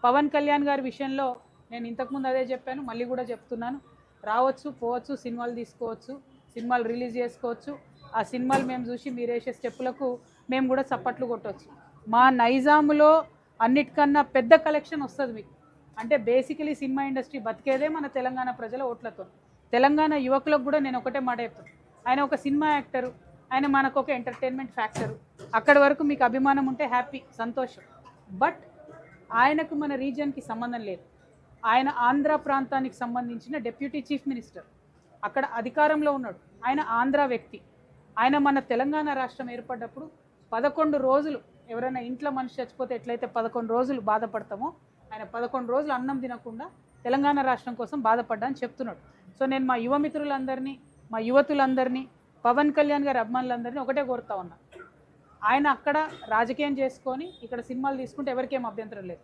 పవన్ కళ్యాణ్ గారి విషయంలో నేను ఇంతకుముందు అదే చెప్పాను, మళ్ళీ కూడా చెప్తున్నాను. రావచ్చు, పోవచ్చు, సినిమాలు తీసుకోవచ్చు, సినిమాలు రిలీజ్ చేసుకోవచ్చు. ఆ సినిమాలు మేము చూసి మీరు వేసే స్టెప్పులకు మేము కూడా చప్పట్లు కొట్టవచ్చు. మా నైజాములో అన్నిటికన్నా పెద్ద కలెక్షన్ వస్తుంది మీకు. అంటే బేసికలీ సినిమా ఇండస్ట్రీ బతికేదే మన తెలంగాణ ప్రజల ఓట్లతో. తెలంగాణ యువకులకు కూడా నేను ఒకటే మాట చెప్తాను, ఆయన ఒక సినిమా యాక్టరు, ఆయన మనకు ఒక ఎంటర్టైన్మెంట్ ఫ్యాక్టరు. అక్కడి వరకు మీకు అభిమానం ఉంటే హ్యాపీ, సంతోషం. బట్ ఆయనకు మన రీజియన్కి సంబంధం లేదు. ఆయన ఆంధ్ర ప్రాంతానికి సంబంధించిన డిప్యూటీ చీఫ్ మినిస్టర్, అక్కడ అధికారంలో ఉన్నాడు. ఆయన ఆంధ్ర వ్యక్తి. ఆయన మన తెలంగాణ రాష్ట్రం ఏర్పడ్డప్పుడు 11 రోజులు, ఎవరైనా ఇంట్లో మనిషి చచ్చిపోతే ఎట్లయితే 11 రోజులు బాధపడతామో, ఆయన 11 రోజులు అన్నం తినకుండా తెలంగాణ రాష్ట్రం కోసం బాధపడ్డా అని చెప్తున్నాడు. సో నేను మా యువ మిత్రులందరినీ, మా యువతులందరినీ, పవన్ కళ్యాణ్ గారి అభిమానులందరినీ ఒకటే కోరుతా ఉన్నా, ఆయన అక్కడ రాజకీయం చేసుకొని ఇక్కడ సినిమాలు తీసుకుంటే ఎవరికేం అభ్యంతరం లేదు.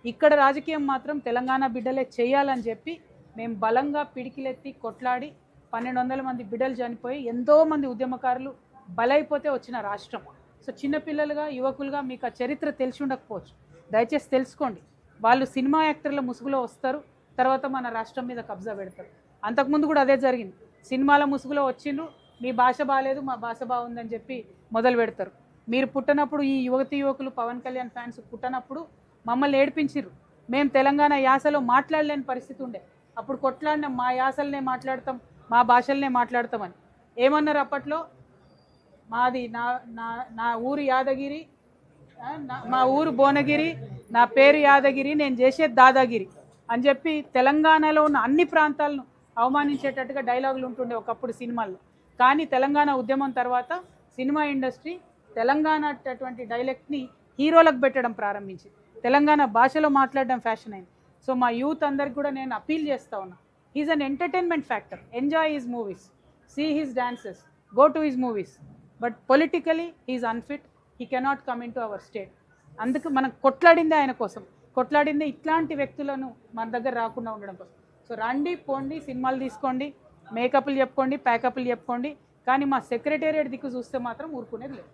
ఇక్కడ రాజకీయం మాత్రం తెలంగాణ బిడ్డలే చేయాలని చెప్పి మేము బలంగా పిడికిలెత్తి కొట్లాడి 1200 మంది బిడ్డలు చనిపోయి ఎంతోమంది ఉద్యమకారులు బలైపోతే వచ్చిన రాష్ట్రం. సో చిన్నపిల్లలుగా, యువకులుగా మీకు ఆ చరిత్ర తెలిసి ఉండకపోవచ్చు, దయచేసి తెలుసుకోండి. వాళ్ళు సినిమా యాక్టర్ల ముసుగులో వస్తారు, తర్వాత మన రాష్ట్రం మీద కబ్జా పెడతారు. అంతకుముందు కూడా అదే జరిగింది. సినిమాల ముసుగులో వచ్చిండ్రు, మీ భాష బాగాలేదు, మా భాష బాగుందని చెప్పి మొదలు పెడతారు. మీరు పుట్టినప్పుడు, ఈ యువతి యువకులు పవన్ కళ్యాణ్ ఫ్యాన్స్ పుట్టినప్పుడు మమ్మల్ని ఏడిపించిర్రు. మేము తెలంగాణ యాసలో మాట్లాడలేని పరిస్థితి ఉండే. అప్పుడు కొట్లాడిన మా యాసలనే మాట్లాడతాం, మా భాషలనే మాట్లాడతామని ఏమన్నారు అప్పట్లో. మాది నా ఊరు యాదగిరి, మా ఊరు భువనగిరి, నా పేరు యాదగిరి, నేను చేసేది దాదాగిరి అని చెప్పి తెలంగాణలో ఉన్న అన్ని ప్రాంతాలను అవమానించేటట్టుగా డైలాగులు ఉంటుండే ఒకప్పుడు సినిమాల్లో. కానీ తెలంగాణ ఉద్యమం తర్వాత సినిమా ఇండస్ట్రీ తెలంగాణ అటువంటి డైలెక్ట్ని హీరోలకు పెట్టడం ప్రారంభించింది. తెలంగాణ భాషలో మాట్లాడడం ఫ్యాషన్ అయింది. సో మా యూత్ అందరికి కూడా నేను అపీల్ చేస్తూ ఉన్నా, he's an entertainment factor, enjoy his movies, see his dances, go to his movies, but politically he's unfit, he cannot come into our state. అందుకు మనం కొట్లాడిందే ఆయన కోసం, కొట్లాడిందే ఇట్లాంటి వ్యక్తులను మన దగ్గర రాకుండా ఉండడం కోసం. సో రండి, పోండి, సినిమాలు తీసుకోండి, మేకప్లు చెప్పుకోండి, ప్యాకప్లు చెప్పుకోండి, కానీ మా సెక్రటేరియట్ దిక్కు చూస్తే మాత్రం ఊరుకునేది లేదు.